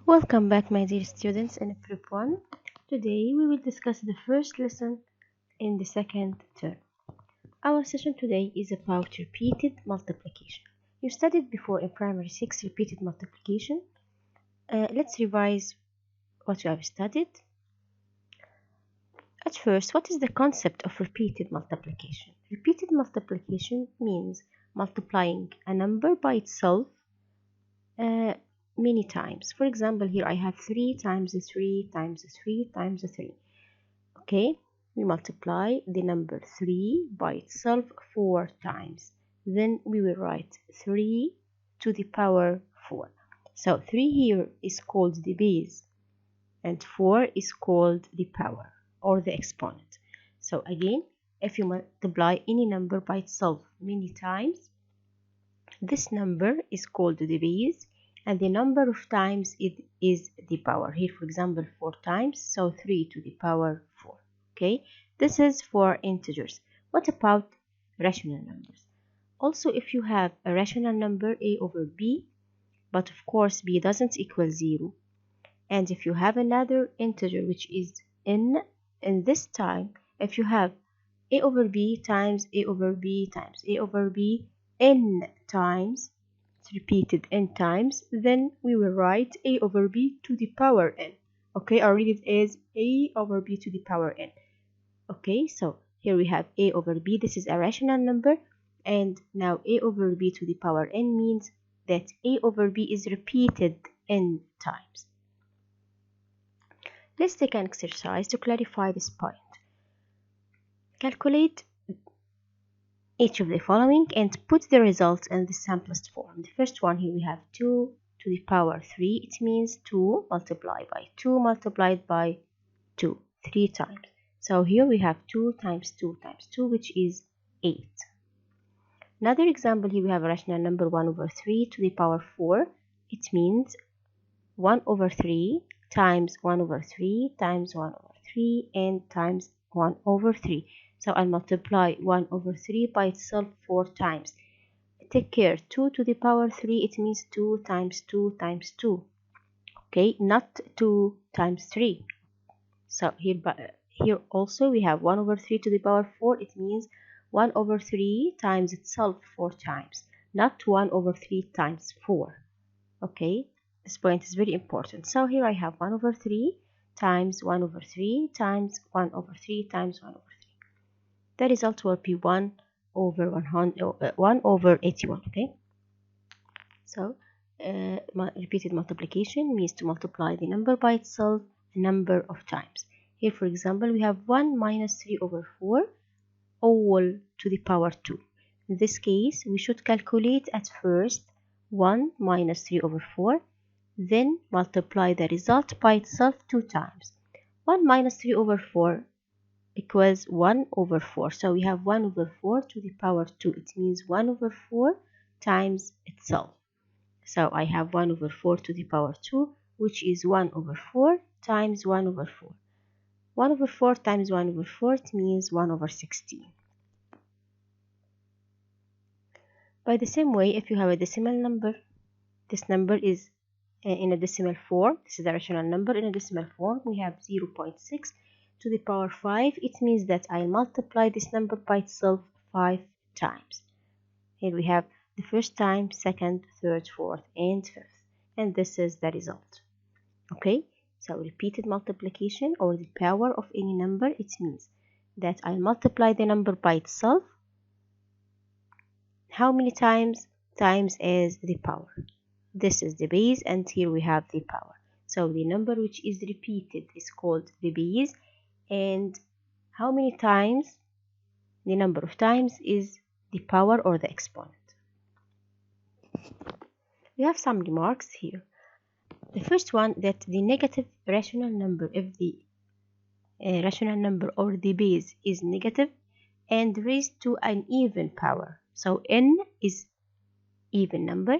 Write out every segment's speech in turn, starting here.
Welcome back, my dear students in Prep 1. Today we will discuss the first lesson in the second term. Our session today is about repeated multiplication. You studied before in primary 6 repeated multiplication. Let's revise what you have studied. At first, what is the concept of repeated multiplication? Repeated multiplication means multiplying a number by itself many times. For example, here I have 3 times 3 times 3 times 3. Okay, we multiply the number 3 by itself 4 times. Then we will write 3 to the power 4. So 3 here is called the base and 4 is called the power or the exponent. So again, if you multiply any number by itself many times, this number is called the base and the number of times it is the power. Here, for example, 4 times, so 3 to the power 4. Okay, this is for integers. What about rational numbers? Also, if you have a rational number a over b, but of course b doesn't equal 0, and if you have another integer which is n, in this time, if you have a over b times a over b times a over b n times, it's repeated n times, then we will write a over b to the power n. Okay, I'll read it as a over b to the power n. Okay, so here we have a over b. This is a rational number, and now a over b to the power n means that a over b is repeated n times. Let's take an exercise to clarify this point. Calculate each of the following and put the results in the simplest form. The first one, here we have 2 to the power 3. It means 2 multiplied by 2 multiplied by 2, 3 times. So here we have 2 times 2 times 2, which is 8. Another example, here we have a rational number 1 over 3 to the power 4. It means 1 over 3 times 1 over 3 times 1 over 3 and times 1 over 3. So I'll multiply 1 over 3 by itself 4 times. Take care, 2 to the power 3, it means 2 times 2 times 2. Okay, not 2 times 3. So here also we have 1 over 3 to the power 4. It means 1 over 3 times itself 4 times, not 1 over 3 times 4. Okay, this point is very important. So here I have 1 over 3 times 1 over 3 times 1 over 3 times 1 over 3. The result will be 1 over 81. Okay, so repeated multiplication means to multiply the number by itself a number of times. Here, for example, we have 1 minus 3 over 4 all to the power 2. In this case, we should calculate at first 1 minus 3 over 4, then multiply the result by itself 2 times. 1 minus 3 over 4 equals 1 over 4. So we have 1 over 4 to the power 2. It means 1 over 4 times itself. So I have 1 over 4 to the power 2, which is 1 over 4 times 1 over 4. 1 over 4 times 1 over 4, it means 1 over 16. By the same way, if you have a decimal number, this number is in a decimal form. This is a rational number in a decimal form. We have 0.6 to the power 5. It means that I multiply this number by itself 5 times. Here we have the first time, second, third, fourth, and fifth. And this is the result. Okay, so repeated multiplication or the power of any number, it means that I multiply the number by itself. How many times? Times as the power. This is the base, and here we have the power. So the number which is repeated is called the base, and how many times? The number of times is the power or the exponent. We have some remarks here. The first one, that the negative rational number, if the rational number or the base is negative and raised to an even power, so n is even number,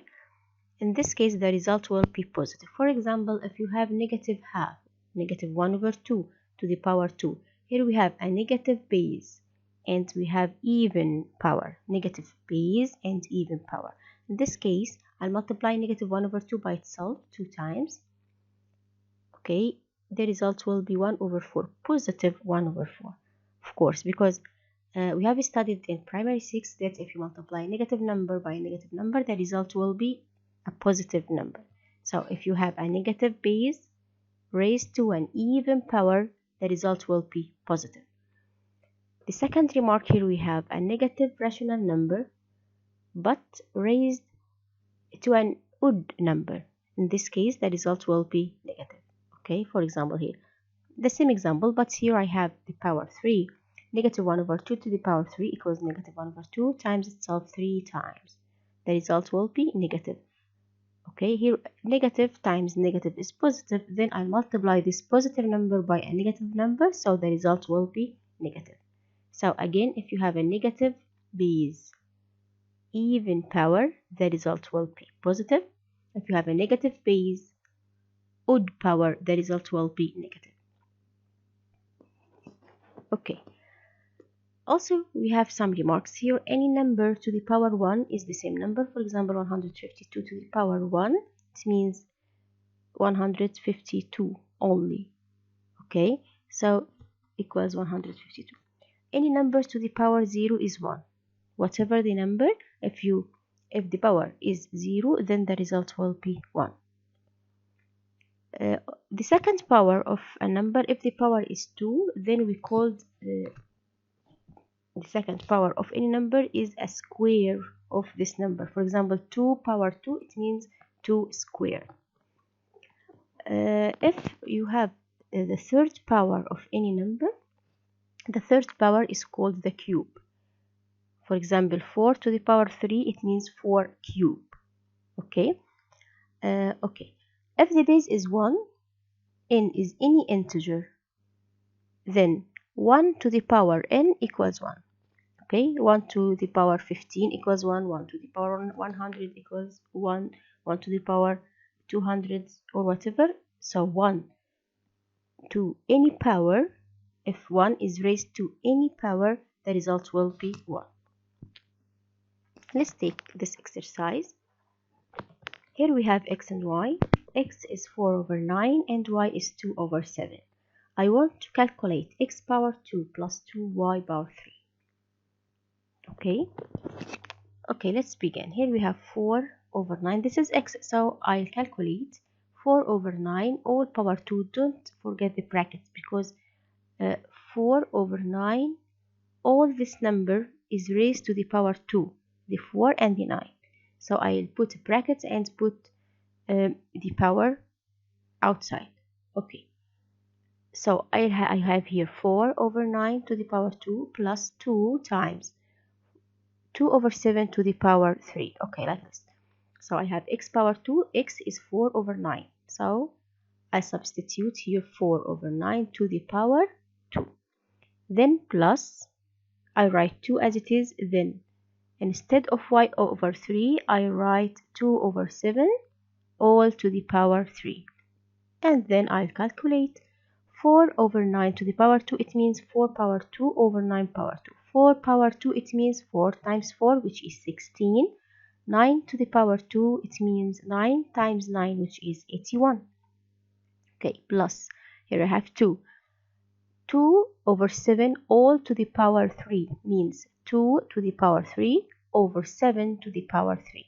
in this case the result will be positive. For example, if you have negative half, negative 1 over 2 to the power 2, here we have a negative base and we have even power, negative base and even power. In this case, I'll multiply negative 1 over 2 by itself 2 times. Okay, the result will be 1 over 4, positive 1 over 4. Of course, because we have studied in primary 6 that if you multiply a negative number by a negative number, the result will be a positive number. So if you have a negative base raised to an even power, the result will be positive. The second remark here, we have a negative rational number but raised to an odd number. In this case, the result will be negative. Okay, for example here, the same example, but here I have the power 3. Negative 1 over 2 to the power 3 equals negative 1 over 2 times itself 3 times. The result will be negative. Okay, here negative times negative is positive. Then I multiply this positive number by a negative number, so the result will be negative. So again, if you have a negative base even power, the result will be positive. If you have a negative base odd power, the result will be negative. Okay. Also, we have some remarks here. Any number to the power 1 is the same number. For example, 152 to the power 1, it means 152 only. Okay, so equals 152. Any number to the power 0 is 1. Whatever the number, if the power is 0, then the result will be 1. The second power of a number, if the power is 2, then we called the second power of any number is a square of this number. For example, 2 power 2, it means 2 squared. If you have the third power of any number, the third power is called the cube. For example, 4 to the power 3, it means 4 cube. Okay. Okay. If the base is 1, n is any integer, then 1 to the power n equals 1. Okay, 1 to the power 15 equals 1, 1 to the power 100 equals 1, 1 to the power 200 or whatever. So 1 to any power, if 1 is raised to any power, the result will be 1. Let's take this exercise. Here we have x and y. X is 4 over 9 and y is 2 over 7. I want to calculate x power 2 plus 2y power 3. Okay, let's begin. Here we have 4 over 9. This is x, so I'll calculate 4 over 9 all power 2. Don't forget the brackets, because 4 over 9, all this number is raised to the power 2, the 4 and the 9. So I'll put brackets and put the power outside. Okay, so I have here 4 over 9 to the power 2 plus 2 times 2 over 7 to the power 3. Okay, like this. So I have x power 2. X is 4 over 9. So I substitute here 4 over 9 to the power 2. Then plus, I write 2 as it is. Then instead of y over 3, I write 2 over 7 all to the power 3. And then I'll calculate 4 over 9 to the power 2. It means 4 power 2 over 9 power 2. 4 power 2, it means 4 times 4, which is 16. 9 to the power 2, it means 9 times 9, which is 81. Okay, plus, here I have 2. 2 over 7 all to the power 3 means 2 to the power 3 over 7 to the power 3.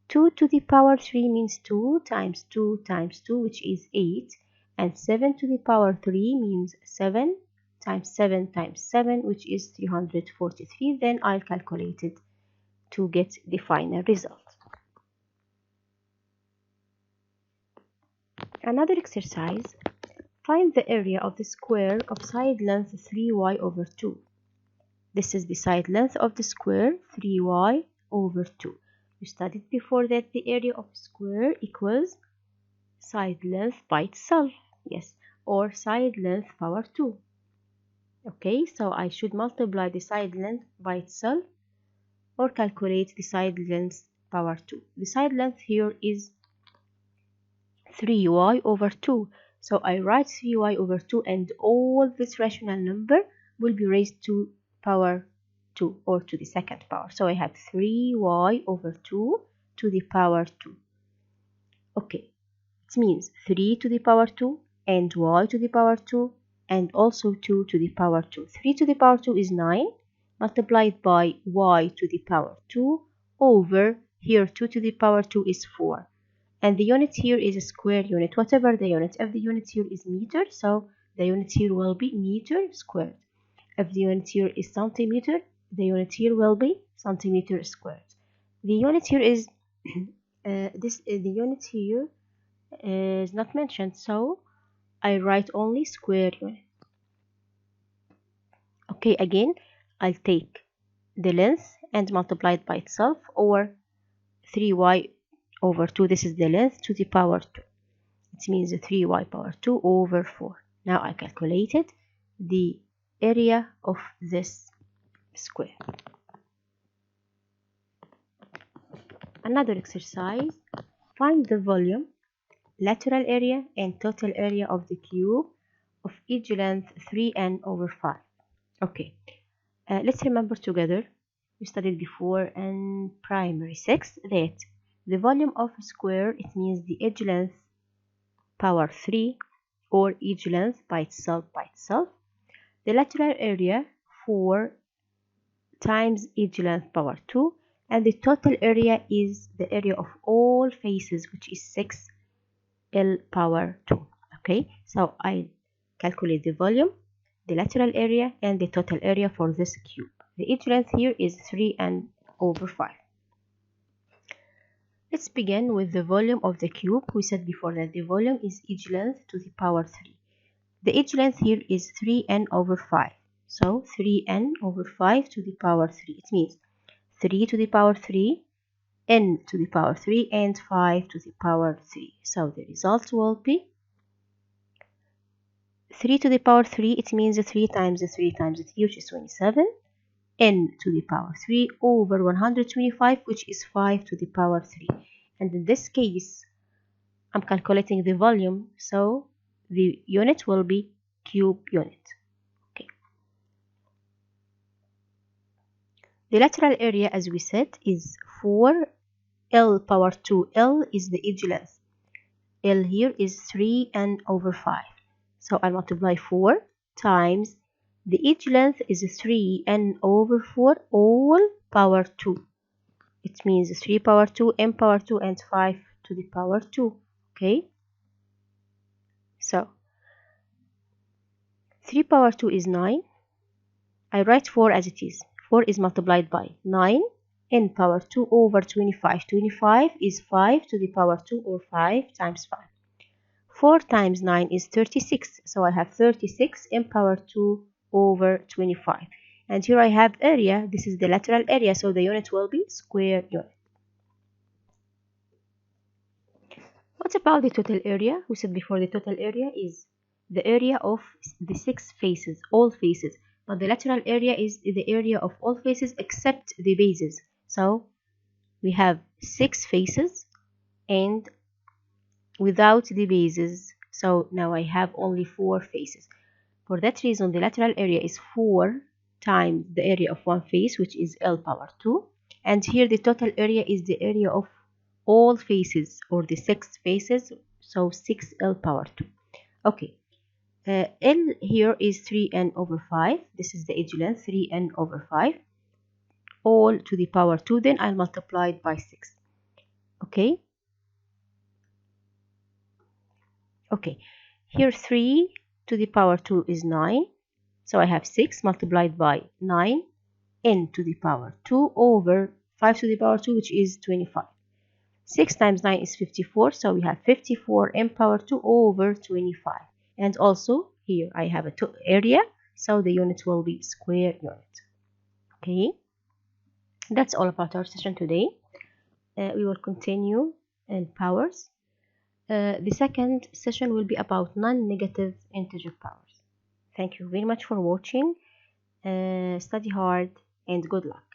2 to the power 3 means 2 times 2 times 2, which is 8. And 7 to the power 3 means 7 times 7 times 7, which is 343. Then I'll calculate it to get the final result. Another exercise. Find the area of the square of side length 3y over 2. This is the side length of the square, 3y over 2. We studied before that the area of square equals side length by itself. Yes, or side length power 2. Okay, so I should multiply the side length by itself or calculate the side length power 2. The side length here is 3y over 2. So I write 3y over 2 and all this rational number will be raised to power 2 or to the second power. So I have 3y over 2 to the power 2. Okay, it means 3 to the power 2 and y to the power 2 and also 2 to the power 2. 3 to the power 2 is 9 multiplied by y to the power 2 over here 2 to the power 2 is 4. And the unit here is a square unit, whatever the unit. If the unit here is meter, so the unit here will be meter squared. If the unit here is centimeter, the unit here will be centimeter squared. The unit here is the unit here is not mentioned, so I write only square unit. Okay, again, I'll take the length and multiply it by itself, or 3y over 2, this is the length, to the power 2. It means 3y power 2 over 4. Now I calculated the area of this square. Another exercise, find the volume, lateral area and total area of the cube of each length 3n over 5. Okay, let's remember together, we studied before in primary 6 that the volume of a square, it means the edge length power 3 or edge length by itself. The lateral area 4 times edge length power 2, and the total area is the area of all faces, which is 6l power 2. Okay, so I calculate the volume, the lateral area and the total area for this cube. The edge length here is 3n over 5. Let's begin with the volume of the cube. We said before that the volume is edge length to the power 3. The edge length here is 3n over 5. So 3n over 5 to the power 3. It means 3 to the power 3, n to the power 3, and 5 to the power 3. So the result will be 3 to the power 3. It means 3 times 3 times 3, which is 27. N to the power 3 over 125, which is 5 to the power 3. And in this case, I'm calculating the volume, so the unit will be cube unit. Okay. The lateral area, as we said, is 4l power 2. L is the edge length. L here is 3n over 5. So I'll multiply 4 times the edge length is 3n over 4 all power 2. It means 3 power 2, n power 2, and 5 to the power 2. Okay. So 3 power 2 is 9. I write 4 as it is. 4 is multiplied by 9, n power 2 over 25. 25 is 5 to the power 2, or 5 times 5. 4 times 9 is 36. So I have 36 n power 2 over 25. And here I have area. This is the lateral area, so the unit will be square unit. What about the total area? We said before the total area is the area of the 6 faces, all faces. But the lateral area is the area of all faces except the bases. So we have 6 faces and without the bases. So now I have only 4 faces. For that reason, the lateral area is 4 times the area of one face, which is L power 2. And here the total area is the area of all faces, or the 6 faces, so 6L power 2. Okay, L here is 3n over 5. This is the edge length, 3n over 5, all to the power 2. Then I'll multiply it by 6. Okay. Okay, here 3 to the power 2 is 9. So I have 6 multiplied by 9, n to the power 2 over 5 to the power 2, which is 25. 6 times 9 is 54. So we have 54 n power 2 over 25. And also here I have a area. So the unit will be square unit. Okay. That's all about our session today. We will continue in powers. The second session will be about non-negative integer powers. Thank you very much for watching. Study hard and good luck.